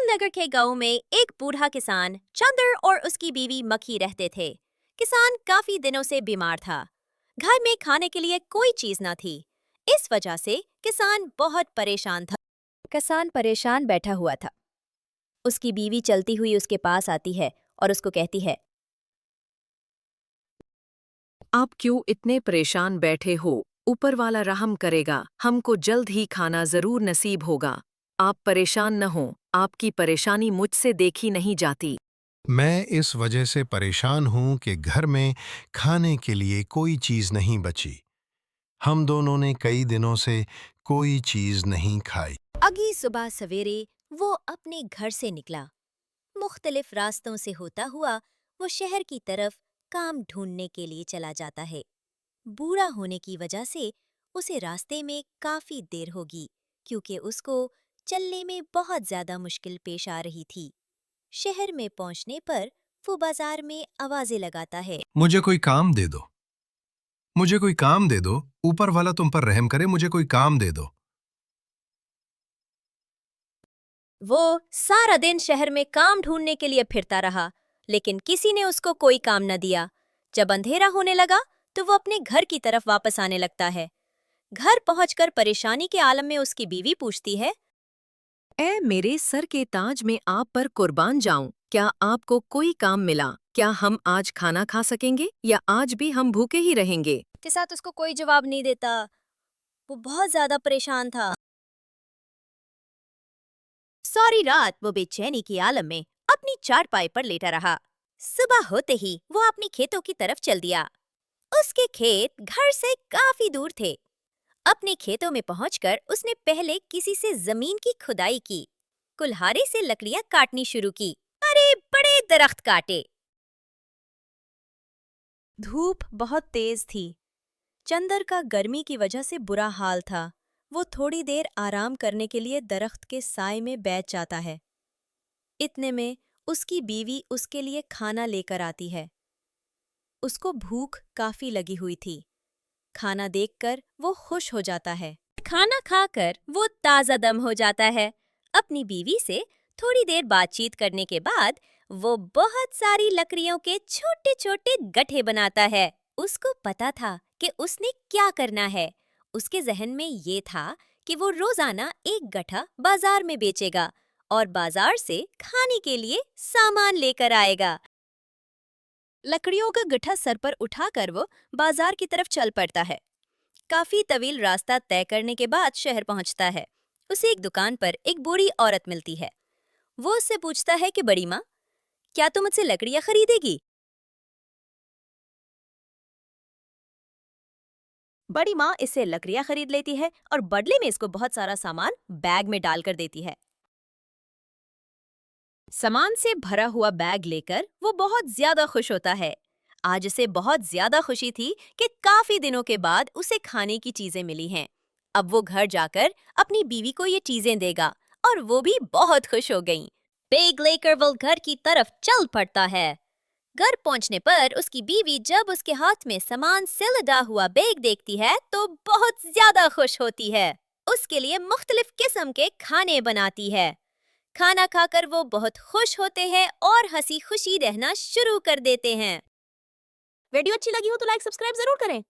फूलनगर के गांव में एक बूढ़ा किसान चंदर और उसकी बीवी मक्खी रहते थे। किसान काफी दिनों से बीमार था। घर में खाने के लिए कोई चीज न थी। इस वजह से किसान बहुत परेशान था। किसान परेशान बैठा हुआ था। उसकी बीवी चलती हुई उसके पास आती है और उसको कहती है, आप क्यों इतने परेशान बैठे हो? ऊपर वाला रहम करेगा, हमको जल्द ही खाना जरूर नसीब होगा। आप परेशान न हो, आपकी परेशानी मुझसे देखी नहीं जाती। मैं इस वजह से परेशान हूं कि घर में खाने के लिए कोई चीज नहीं बची। हम दोनों ने कई दिनों से कोई चीज नहीं खाई। अगली सुबह सवेरे वो अपने घर से निकला। मुख्तलिफ रास्तों से होता हुआ वो शहर की तरफ काम ढूंढने के लिए चला जाता है। बूढ़ा होने की वजह से उसे रास्ते में काफी देर होगी, क्योंकि उसको चलने में बहुत ज्यादा मुश्किल पेश आ रही थी। शहर में पहुंचने पर वो बाजार में आवाजें लगाता है। मुझे कोई काम दे दो, मुझे कोई काम दे दो, ऊपर वाला तुम पर रहम करे, मुझे कोई काम दे दो। वो सारा दिन शहर में काम ढूंढने के लिए फिरता रहा, लेकिन किसी ने उसको कोई काम न दिया। जब अंधेरा होने लगा तो वो अपने घर की तरफ वापस आने लगता है। घर पहुंचकर परेशानी के आलम में उसकी बीवी पूछती है, ए मेरे सर के ताज में आप पर कुर्बान जाऊं, क्या आपको कोई काम मिला? क्या हम आज खाना खा सकेंगे या आज भी हम भूखे ही रहेंगे? के साथ उसको कोई जवाब नहीं देता। वो बहुत ज्यादा परेशान था। सारी रात वो बेचैनी की आलम में अपनी चारपाई पर लेटा रहा। सुबह होते ही वो अपने खेतों की तरफ चल दिया। उसके खेत घर से काफी दूर थे। अपने खेतों में पहुंचकर उसने पहले किसी से जमीन की खुदाई की, कुल्हाड़ी से लकड़ियां काटनी शुरू की। अरे बड़े दरख्त काटे। धूप बहुत तेज थी। चंदर का गर्मी की वजह से बुरा हाल था। वो थोड़ी देर आराम करने के लिए दरख्त के साए में बैठ जाता है। इतने में उसकी बीवी उसके लिए खाना लेकर आती है। उसको भूख काफी लगी हुई थी। खाना देखकर वो खुश हो जाता है। खाना खाकर वो ताज़ा दम हो जाता है। अपनी बीवी से थोड़ी देर बातचीत करने के बाद वो बहुत सारी लकड़ियों के छोटे छोटे गट्ठे बनाता है। उसको पता था कि उसने क्या करना है। उसके जहन में ये था कि वो रोजाना एक गट्ठा बाजार में बेचेगा और बाजार से खाने के लिए सामान लेकर आएगा। लकड़ियों का गट्ठा सर पर उठाकर वो बाजार की तरफ चल पड़ता है। काफी तवील रास्ता तय करने के बाद शहर पहुंचता है। उसे एक दुकान पर एक बूढ़ी औरत मिलती है। वो उससे पूछता है कि बड़ी माँ, क्या तुम मुझसे लकड़ियां खरीदेगी? बड़ी माँ इससे लकड़ियां खरीद लेती है और बदले में इसको बहुत सारा सामान बैग में डालकर देती है। सामान से भरा हुआ बैग लेकर वो बहुत ज्यादा खुश होता है। आज उसे बहुत ज्यादा खुशी थी कि काफी दिनों के बाद उसे खाने की चीजें मिली हैं। अब वो घर जाकर अपनी बीवी को ये चीजें देगा और वो भी बहुत खुश हो गई। बैग लेकर वो घर की तरफ चल पड़ता है। घर पहुंचने पर उसकी बीवी जब उसके हाथ में सामान से लदा हुआ बैग देखती है तो बहुत ज्यादा खुश होती है। उसके लिए मुख्तलिफ किस्म के खाने बनाती है। खाना खाकर वो बहुत खुश होते हैं और हंसी खुशी रहना शुरू कर देते हैं। वीडियो अच्छी लगी हो तो लाइक सब्सक्राइब जरूर करें।